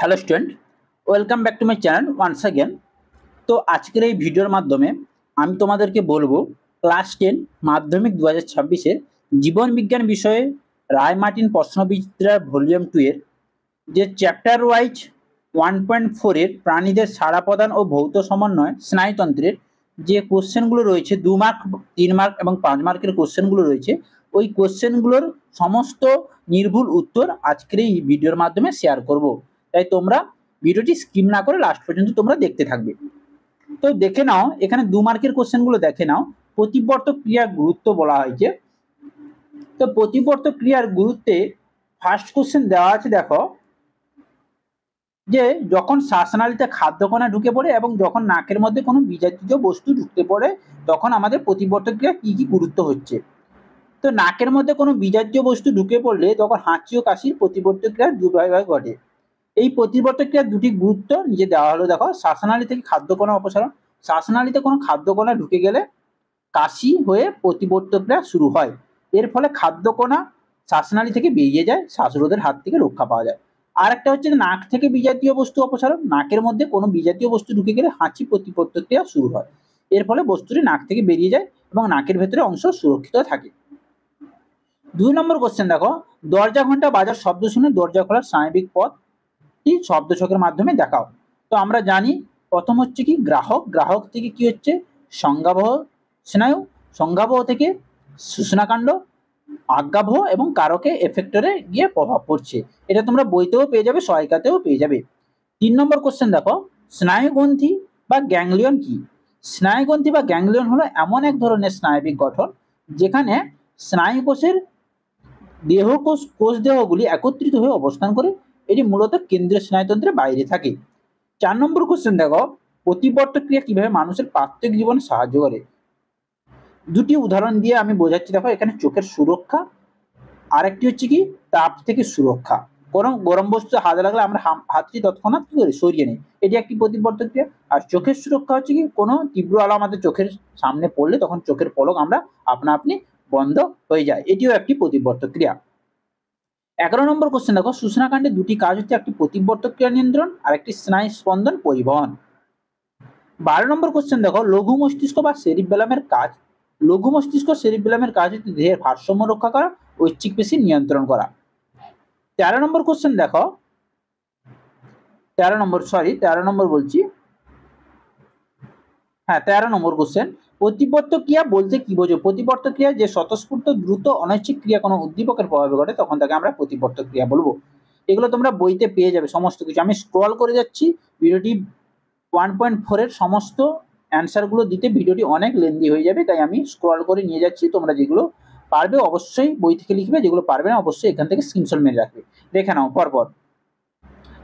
Hello student, welcome back to my channel once again. তো আজকের এই ভিডিওর মাধ্যমে আমি তোমাদেরকে বলবো ক্লাস 10 মাধ্যমিক 2026-এর জীবন বিজ্ঞান বিষয়ে রায়-মার্টিন প্রশ্নবিচিত্রা ভলিউম 2 এর যে চ্যাপ্টার ওয়াইজ 1.4 এর প্রাণীদের সাড়া প্রদান ও ভৌত সমন্বয় স্নায়ুতন্ত্রের যে কোশ্চেনগুলো রয়েছে 2 মার্ক, 3 মার্ক এবং 5 মার্কের কোশ্চেনগুলো রয়েছে, ওই কোশ্চেনগুলোর সমস্ত নির্ভুল উত্তর আজকের এই ভিডিওর মাধ্যমে শেয়ার করব। তাই তোমরা ভিডিওটি স্কিপ না করে লাস্ট পর্যন্ত তোমরা দেখতে থাকবে। তো দেখে নাও, এখানে 2 মার্কের কোশ্চেনগুলো দেখে নাও। প্রতিবর্তক ক্রিয়ার গুরুত্ব বলা হয়েছে। তো প্রতিবর্তক ক্রিয়ার গুরুত্বে ফার্স্ট কোশ্চেন দেওয়া আছে, দেখো যে যখন শ্বাসনালীতে খাদ্যকণা ঢুকে পড়ে এবং যখন নাকের মধ্যে কোনো বিজাতীয় বস্তু ঢুকতে পড়ে তখন আমাদের প্রতিবর্তক ক্রিয়া কি কি গুরুত্ব হচ্ছে। তো নাকের মধ্যে কোনো বিজাতীয় বস্তু ঢুকে পড়লে তখন হাঁচি ও কাশির প্রতিবর্তক ক্রিয়ার দুর্ভাবে ঘটে। এই প্রতিবর্তক ক্রিয়ার দুটি গুরুত্ব নিচে দেওয়া হলো। দেখো, শ্বাসনালী থেকে খাদ্যকণা অপসারণ। শ্বাসনালীতে কোনো খাদ্যকণা ঢুকে গেলে কাশি হয়ে প্রতিবর্তক ক্রিয়া শুরু হয়। এর ফলে খাদ্যকণা শ্বাসনালী থেকে বেরিয়ে যায়, শ্বাসরোধের হাত থেকে রক্ষা পাওয়া যায়। আর একটা হচ্ছে নাক থেকে বিজাতীয় বস্তু অপসারণ। নাকের মধ্যে কোনো বিজাতীয় বস্তু ঢুকে গেলে হাঁচি প্রতিবর্তক ক্রিয়া শুরু হয়। এর ফলে বস্তুটি নাক থেকে বেরিয়ে যায় এবং নাকের ভেতরে অংশ সুরক্ষিত থাকে। 2 নম্বর কোশ্চেন দেখো, দরজা ঘন্টা বাজার শব্দ শুনে দরজা খোলার স্বাভাবিক পথ শব্দ ছকের মাধ্যমে দেখাও। তো আমরা জানি প্রথম হচ্ছে কি গ্রাহক, গ্রাহক থেকে কি হচ্ছে সংজ্ঞাবহ স্নায়ু, সংজ্ঞাবহ থেকে সূচনাকাণ্ড, আজ্ঞাবহ এবং কারকে এফেক্টরে গিয়ে প্রভাব পড়ছে। এটা তোমরা বইতেও পেয়ে যাবে, সহায়িকাতেও পেয়ে যাবে। 3 নম্বর কোশ্চেন দেখো, স্নায়ুগ্রন্থি বা গ্যাংলিয়ন কি? স্নায়ুগ্রন্থি বা গ্যাংলিয়ন হলো এমন এক ধরনের স্নায়বিক গঠন যেখানে স্নায়ুকোষের কোষ দেহগুলি একত্রিত হয়ে অবস্থান করে। এটি মূলত কেন্দ্রীয় স্নায়ুতন্ত্রের বাইরে থাকে। 4 নম্বর কোশ্চেন দেখো, প্রতিবর্তক ক্রিয়া কিভাবে মানুষের প্রাত্যহিক জীবনে সাহায্য করে? দুটি উদাহরণ দিয়ে আমি বোঝাচ্ছি। দেখো, এখানে চোখের সুরক্ষা, আর একটি হচ্ছে কি তাপ থেকে সুরক্ষা। গরম বস্তু হাত লাগলে আমরা হাতটি তৎক্ষণাৎ কি করি, সরিয়ে নিই, এটি একটি প্রতিবর্তক ক্রিয়া। আর চোখের সুরক্ষা হচ্ছে কি কোনো তীব্র আলো আমাদের চোখের সামনে পড়লে তখন চোখের পলক আমরা আপনা আপনি বন্ধ হয়ে যায়, এটিও একটি প্রতিবর্তক ক্রিয়া। 11 নম্বর কোশ্চেন দেখো, সূচনাকাণ্ডে দুটি কাজ হচ্ছে, একটি প্রতিবর্তক ক্রিয়া নিয়ন্ত্রণ আর একটি স্নায়ু স্পন্দন পরিবহন। 12 নম্বর কোশ্চেন দেখো, লঘু মস্তিষ্ক বা সেরিবেলামের কাজ। লঘু মস্তিষ্ক সেরিবেলামের কাজ হচ্ছে দেহের ভারসাম্য রক্ষা করা, ঐচ্ছিক পেশি নিয়ন্ত্রণ করা। 13 নম্বর কোশ্চেন দেখো, 13 নম্বর বলছি, হ্যাঁ 13 নম্বর কোশ্চেন, প্রতিবর্তক ক্রিয়া বলতে কি বোঝো? প্রতিবর্তক ক্রিয়া যে স্বতঃস্ফূর্ত দ্রুত অনৈচ্ছিক ক্রিয়া কোনো উদ্দীপকের প্রভাবে ঘটে তখন তাকে আমরা প্রতিবর্তক ক্রিয়া বলবো। এগুলো তোমরা বইতে পেয়ে যাবে সমস্ত কিছু। আমি স্ক্রল করে যাচ্ছি, ভিডিওটি 1.4 এর সমস্ত অ্যান্সারগুলো দিতে ভিডিওটি অনেক লেন্দি হয়ে যাবে, তাই আমি স্ক্রল করে নিয়ে যাচ্ছি। তোমরা যেগুলো পারবে অবশ্যই বই থেকে লিখবে, যেগুলো পারবে না অবশ্যই এখান থেকে স্ক্রিনশট মেরে রাখবে। দেখে নাও পরপর।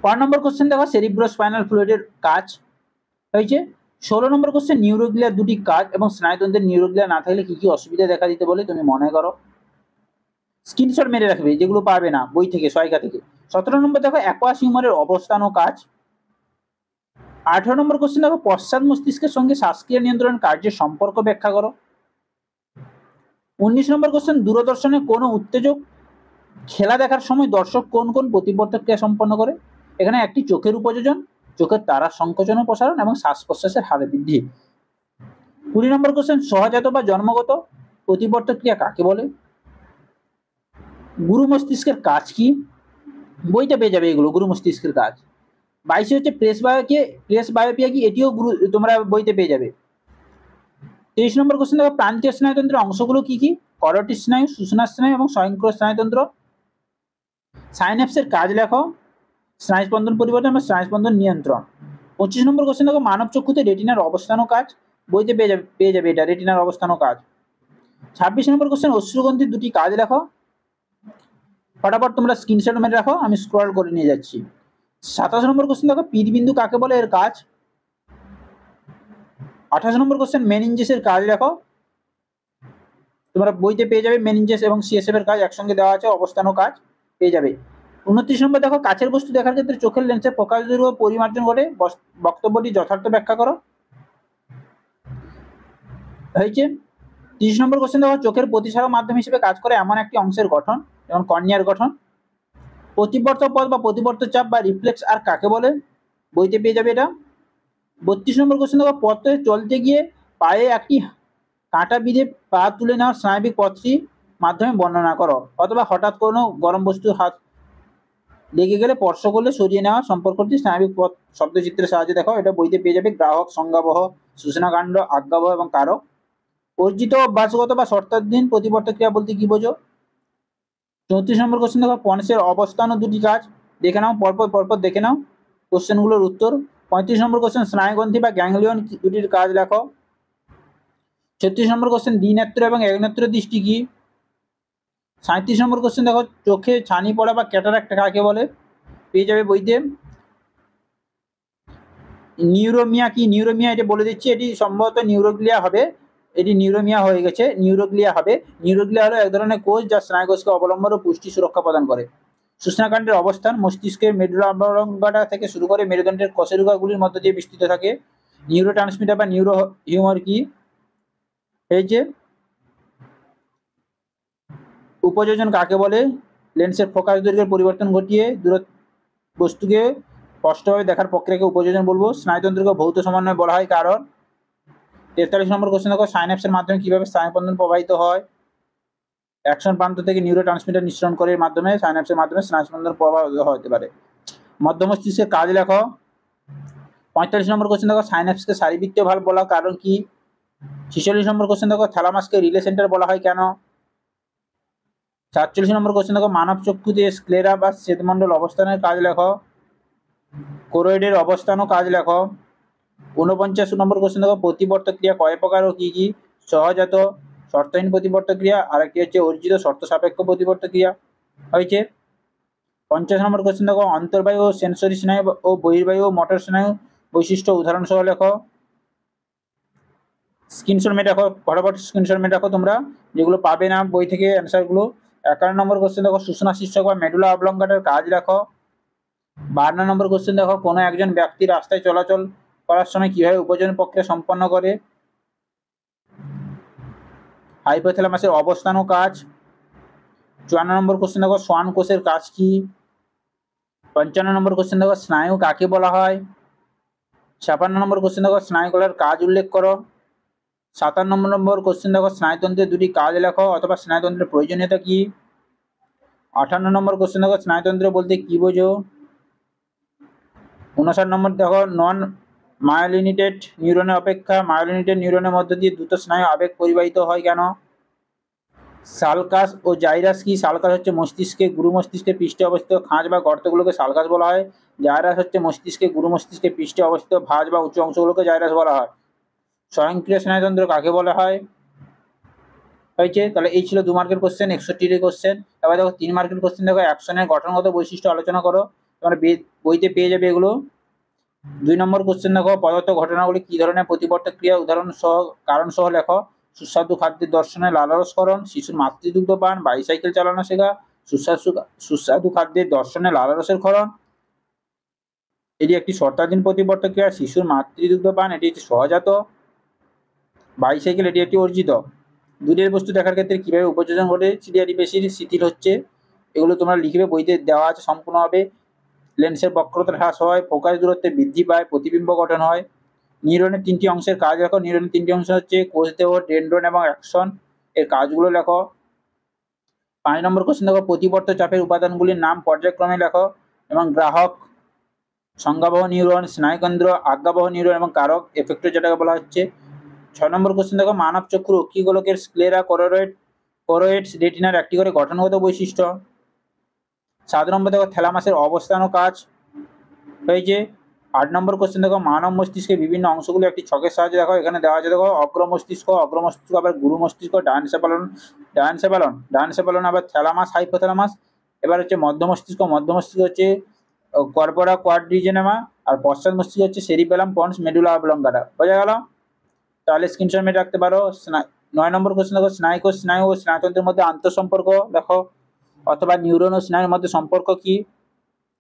5 নম্বর কোশ্চেন দেখো, সেরিব্রোস্পাইনাল ফ্লুইডের কাজ হয়েছে। 16 নম্বর কোশ্চেন, নিউরোগ্লিয়ার দুটি কাজ এবং স্নায়ুতন্ত্রের নিউরোগ্লিয়া না থাকলে কি কি অসুবিধা দেখা দিতে বলে তুমি মনে করো? স্ক্রিনশট মেরে রাখবে যেগুলো পারবে না বই থেকে, সহায়িকা থেকে। 17 নম্বর দেখো, অ্যাকোয়াস হিউমারের অবস্থান ও কাজ। 18 নম্বর কোশ্চেন দেখো, পশ্চাৎ মস্তিষ্কের সঙ্গে শ্বাসক্রিয়া নিয়ন্ত্রণ কার্যের সম্পর্ক ব্যাখ্যা করো। 19 নম্বর কোশ্চেন, দূরদর্শনে কোনো উত্তেজক খেলা দেখার সময় দর্শক কোন কোন প্রতিবর্তক ক্রিয়া সম্পন্ন করে? এখানে একটি চোখের উপযোজন, চোখের তারার সংকোচন ও প্রসারণ এবং শ্বাস প্রশ্বাসের হারে বৃদ্ধি। 20 নম্বর কোশ্চেন, সহজাত বা জন্মগত প্রতিবর্তক ক্রিয়া কাকে বলে? গুরু মস্তিষ্কের কাজ কি? বইটা পেয়ে যাবে এগুলো, গুরু মস্তিষ্কের কাজ। 22 হচ্ছে প্রেস বায়োপিয়া কি? এটিও তোমরা বইতে পেয়ে যাবে। 23 নম্বর কোশ্চেন দেখো, প্রান্তীয় স্নায়ুতন্ত্রের অংশগুলো কি কি? করোটিড স্নায়ু, সূচনা স্নায়ু এবং স্বয়ংক্রিয় স্নায়ুতন্ত্র। সাইন্যাপসের কাজ লেখো, স্নায়ু স্পন্দন পরিবর্তন এবং স্নায়ু স্পন্দন নিয়ন্ত্রণ। 25 নম্বর কোশ্চেন দেখো, মানব চক্ষুতে রেটিনার অবস্থান ও কাজ। বইতে পেয়ে যাবে এটা, রেটিনার অবস্থান ও কাজ। 26 নম্বর কোশ্চেন, অশ্রুগ্রন্থির দুটি কাজ লেখো। ফটাফট তোমরা স্ক্রিনশট মেরে রাখো, আমি স্ক্রল করে নিয়ে যাচ্ছি। 27 নম্বর কোশ্চেন দেখো, পীতবিন্দু কাকে বলে, এর কাজ। 28 নম্বর কোশ্চেন, মেনিনজেসের কাজ লেখো। তোমরা বইতে পেয়ে যাবে, মেনিনজেস এবং সিএসএফ এর কাজ একসঙ্গে দেওয়া আছে, অবস্থান ও কাজ পেয়ে যাবে। 29 নম্বর দেখো, কাছের বস্তু দেখার ক্ষেত্রে চোখের লেন্সের প্রকাশ দৈর্ঘ্য পরিমার্জন ঘটে, বক্তব্যটি যথার্থ ব্যাখ্যা করো। হয়েছে। 30 নম্বর কোশ্চেন দেখো, চোখের প্রতিসারক মাধ্যম হিসেবে কাজ করে এমন একটি অংশের গঠন, যেমন কর্নিয়ার গঠন। প্রতিবর্ত পদ বা প্রতিবর্ত চাপ বা রিফ্লেক্স আর কাকে বলে, বইতে পেয়ে যাবে এটা। 32 নম্বর কোশ্চেন দেখো, পথে চলতে গিয়ে পায়ে একটি কাঁটা বিঁধে পা তুলে নেওয়ার স্নায়বিক পথটি মাধ্যমে বর্ণনা করো, অথবা হঠাৎ কোনো গরম বস্তুর হাত লেগে গেলে স্পর্শ করলে সরিয়ে নেওয়া সম্পর্কটি স্নায়বিক পথ শব্দচিত্রের সাহায্যে দেখো, এটা বইতে পেয়ে যাবে। গ্রাহক, সংজ্ঞাবহ, সূচনাকাণ্ড, আজ্ঞাবহ এবং কারক। অর্জিত অভ্যাসগত বা শর্তাধীন প্রতিবর্ত ক্রিয়া বলতে কি বোঝো? 34 নম্বর কোশ্চেন দেখো, পণসের অবস্থান ও দুটি কাজ দেখে নাও, পরপর দেখে নাও কোশ্চেনগুলোর উত্তর। 35 নম্বর কোশ্চেন, স্নায়ুগ্রন্থি বা গ্যাংলিয়ন দুটির কাজ লেখো। 36 নম্বর কোশ্চেন, দ্বিনেত্র এবং একনেত্র দৃষ্টি কি? 37 নম্বর কোশ্চেন দেখো, চোখে ছানি পড়া বা ক্যাটারাক্ট কাকে বলে, পেয়ে যাবে বইতে। নিউরোমিয়া কি? নিউরোমিয়া এটা বলে দিচ্ছি, এটি সম্ভবত নিউরোগ্লিয়া হবে, এটি নিউরোমিয়া হয়ে গেছে, নিউরোগ্লিয়া হবে। নিউরোগ্লিয়া হলো এক ধরনের কোষ যা স্নায়ুকোষকে অবলম্বন ও পুষ্টি সুরক্ষা প্রদান করে। সূচনাকাণ্ডের অবস্থান মস্তিষ্কের মেডুলা অবলঙ্গটা থেকে শুরু করে মেরুদণ্ডের কোষেরুকাগুলির মধ্য দিয়ে বিস্তৃত থাকে। নিউরো ট্রান্সমিটার বা নিউরো হিউমার কি? এই যে উপযোজন কাকে বলে? লেন্সের ফোকাস দৈর্ঘ্যের পরিবর্তন ঘটিয়ে বস্তুকে স্পষ্টভাবে দেখার প্রক্রিয়াকে উপযোজন বলবো। স্নায়ুতন্ত্রকে ভৌত সমন্বয় বলা হয় কারণ। 43 নম্বর কোশ্চেন দেখো, সাইন্যাপসের মাধ্যমে কিভাবে স্নায়ুবন্ধন প্রবাহিত হয়? অ্যাকশন প্রান্ত থেকে নিউরো ট্রান্সমিটার নিঃসরণ করে মাধ্যমে সাইন্যাপসের মাধ্যমে স্নায়ুবন্ধন প্রবাহিত হতে পারে। মধ্য মস্তিষ্কের কাজ লেখো। 45 নম্বর কোশ্চেন দেখো, সাইন্যাপসকে সারিবৃত্তীয় ভাল্ব বলা কারণ কি? 46 নম্বর কোশ্চেন দেখো, থ্যালামাসকে রিলে সেন্টার বলা হয় কেন? 47 নম্বর কোশ্চেন দেখো, মানব চক্ষুতে স্ক্লেরা বা শ্বেতমণ্ডল অবস্থানের কাজ লেখো। কোরয়েডের অবস্থান ও কাজ লেখো। 49 নম্বর কোশ্চেন দেখো, প্রতিবর্ত ক্রিয়া কয় প্রকার ও কি কি? সহজাত, শর্তহীন প্রতিবর্ত ক্রিয়া, আর একটি হচ্ছে অর্জিত শর্ত সাপেক্ষ প্রতিবর্ত ক্রিয়া হয়েছে। 50 নম্বর কোশ্চেন দেখো, অন্তর্বায়ু ও সেন্সরি স্নায়ু ও বহির্বায়ু ও মোটর স্নায়ু বৈশিষ্ট্য উদাহরণ সহ লেখো। স্ক্রিনশট মেরে রাখো, ফটাফট স্ক্রিনশট মেরে রাখো তোমরা, যেগুলো পাবে না বই থেকে অ্যান্সারগুলো। 51 নম্বর কোশ্চেন দেখো, সূচনা শীর্ষক বা মেডুলা অবলঙ্গাটার কাজ লেখো। 52 নম্বর কোশ্চেন দেখো, কোনো একজন ব্যক্তি রাস্তায় চলাচল করার সময় কিভাবে উপযোজন প্রক্রিয়া সম্পন্ন করে? হাইপোথ্যালামাসের অবস্থান ও কাজ। 54 নম্বর কোশ্চেন দেখো, সোয়ান কোষের কাজ কি? 55 নম্বর কোশ্চেন দেখো, স্নায়ু কাকে বলা হয়? 56 নম্বর কোশ্চেন দেখো, স্নায়ুকলার কাজ উল্লেখ করো। 57 নম্বর কোশ্চেন দেখো, স্নায়ুতন্ত্রের দুটি কাজ লেখো অথবা স্নায়ুতন্ত্রের প্রয়োজনীয়তা কি? 58 নম্বর কোশ্চেন দেখো, স্নায়ুতন্ত্র বলতে কি বোঝো? 59 নম্বর দেখো, নন মায়োলিনেটেড নিউরনের অপেক্ষা মায়োলিনেটেড নিউরনের মধ্য দিয়ে দ্রুত স্নায়ু আবেগ পরিবাহিত হয় কেন? সালকাস ও জাইরাস কি? সালকাস হচ্ছে মস্তিষ্কে গুরু মস্তিষ্কের পৃষ্ঠে অবস্থিত খাঁজ বা গর্তগুলোকে সালকাস বলা হয়। জাইরাস হচ্ছে মস্তিষ্কে গুরু মস্তিষ্কের পৃষ্ঠে অবস্থিত ভাঁজ বা উঁচু অংশগুলোকে জাইরাস বলা হয়। স্বয়ংক্রিয় স্নায়ুতন্ত্র কাকে বলা হয়? হয়েছে। তাহলে এই ছিল 2 মার্কের কোশ্চেন, 61 কোশ্চেন। এবার দেখো 3 মার্কের কোশ্চেন দেখো, অ্যাকশনের গঠনগত বৈশিষ্ট্য আলোচনা করো। তোমরা বইতে পেয়ে যাবে এগুলো। 2 নম্বর কোশ্চেন দেখো, পদার্থ ঘটনাগুলি কি ধরনের প্রতিবর্ত ক্রিয়া উদাহরণ সহ কারণ সহ লেখো। সুস্বাদু খাদ্যের দর্শনে লালারসকরণ, শিশুর মাতৃদুগ্ধ পান, বাইসাইকেল চালানো শেখা, সুস্বাদু খাদ্যের দর্শনে লালারসের ক্ষরণ, এটি একটি শর্তাধীন প্রতিবর্ত ক্রিয়া। শিশুর মাতৃদুগ্ধ পান, এটি একটি সহজাত। বাইসাইকেল, এটি একটি অর্জিত। দূরের বস্তু দেখার ক্ষেত্রে কিভাবে উপযোজন ঘটে, সেটি বেশি শিথিল হচ্ছে। এগুলো তোমরা লিখবে, বইতে দেওয়া আছে সম্পূর্ণভাবে। লেন্সের বক্রতা হ্রাস হয়, ফোকাস দূরত্বে বৃদ্ধি পায়, প্রতিবিম্ব গঠন হয়। নিউরনের 3টি অংশের কাজ লেখো। নিউরনের 3টি অংশ হচ্ছে কোষ দেহ, ডেনড্রন এবং অ্যাকশন, এর কাজগুলো লেখো। 5 নম্বর কোশ্চেন দেখো, প্রতিবর্ত চাপের উপাদানগুলির নাম পর্যায়ক্রমে লেখো এবং গ্রাহক, সংজ্ঞাবহ নিউরন, স্নায়ুকেন্দ্র, আজ্ঞাবহ নিউরন এবং কারক, এফেক্টর যেটাকে বলা হচ্ছে। 6 নম্বর কোশ্চেন দেখো, মানব চক্ষুর অক্ষিগোলকের স্ক্লেরা, কোরোয়েডস, রেটিনার একটি করে গঠনগত বৈশিষ্ট্য। 7 নম্বর দেখো, থ্যালামাসের অবস্থান ও কাজ হয়েছে। 8 নম্বর কোশ্চেন দেখো, মানব মস্তিষ্কের বিভিন্ন অংশগুলো একটি ছকের সাহায্যে দেখো। এখানে দেওয়া আছে দেখো, অগ্র মস্তিষ্ক আবার গুরু মস্তিষ্ক, ডায়ানসেফালন আবার থ্যালামাস, হাইপোথ্যালামাস। এবার হচ্ছে মধ্য মস্তিষ্ক হচ্ছে কর্পোরা কোয়াড্রিজেনামা, আর পশ্চাৎ মস্তিষ্ক হচ্ছে সেরিবেলাম পন্স মেডুলা অবলঙ্গাটা। বোঝা গেল? তাহলে স্ক্রিনশট মেরে রাখতে পারো। 9 নম্বর কোশ্চেন দেখো, স্নায়ুকোষ, স্নায়ু ও স্নায়ুতন্ত্রের মধ্যে আন্তঃসম্পর্ক দেখো, অথবা নিউরন ও স্নায়ুর মধ্যে সম্পর্ক কি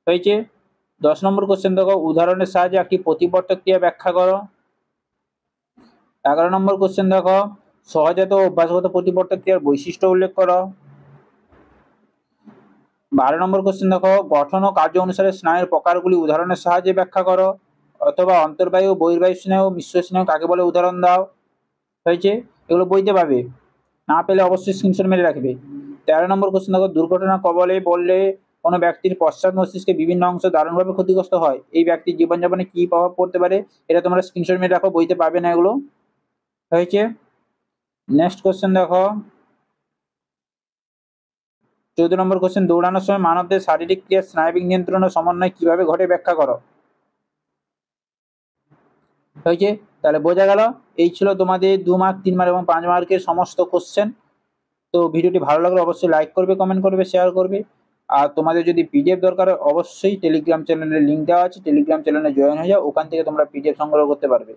হয়েছে। 10 নম্বর কোশ্চেন দেখো, উদাহরণের সাহায্যে একটি প্রতিবর্ত ক্রিয়া ব্যাখ্যা করো। 11 নম্বর কোশ্চেন দেখো, সহজাত ও অভ্যাসগত প্রতিবর্ত ক্রিয়ার বৈশিষ্ট্য উল্লেখ করো। 12 নম্বর কোশ্চেন দেখো, গঠন ও কার্য অনুসারে স্নায়ুর প্রকারগুলি উদাহরণের সাহায্যে ব্যাখ্যা করো, অথবা অন্তর্বায়ু বহির্বায়ু স্নায়ু মিশ্র স্নায়ু কাকে বলে উদাহরণ দাও। হয়েছে, এগুলো বইতে পাবে, না পেলে অবশ্যই স্ক্রিনশট মেরে রাখবে। 13 নম্বর কোশ্চেন দেখো, দুর্ঘটনা কবলে পড়লে কোনো ব্যক্তির পশ্চাৎ মস্তিষ্কে বিভিন্ন অংশ দারুণভাবে ক্ষতিগ্রস্ত হয়, এই ব্যক্তির জীবনযাপনে কি প্রভাব পড়তে পারে, এটা তোমরা স্ক্রিনশট মেরে রাখো, বইতে পাবে না এগুলো। হয়েছে। নেক্সট কোশ্চেন দেখো, 14 নম্বর কোশ্চেন, দৌড়ানোর সময় মানবদের শারীরিক ক্রিয়া স্নায়বিক নিয়ন্ত্রণ ও সমন্বয় কিভাবে ঘটে ব্যাখ্যা করো। হয়েছে, তাহলে বোঝা গেল এই ছিল তোমাদের 2 মার্ক, 3 মার্ক এবং 5 মার্কের সমস্ত কোশ্চেন। তো ভিডিওটি ভালো লাগলে অবশ্যই লাইক করবে, কমেন্ট করবে, শেয়ার করবে। আর তোমাদের যদি পিডিএফ দরকার হয় অবশ্যই টেলিগ্রাম চ্যানেলের লিঙ্ক দেওয়া আছে, টেলিগ্রাম চ্যানেলে জয়েন হয়ে যাও, ওখান থেকে তোমরা পিডিএফ সংগ্রহ করতে পারবে।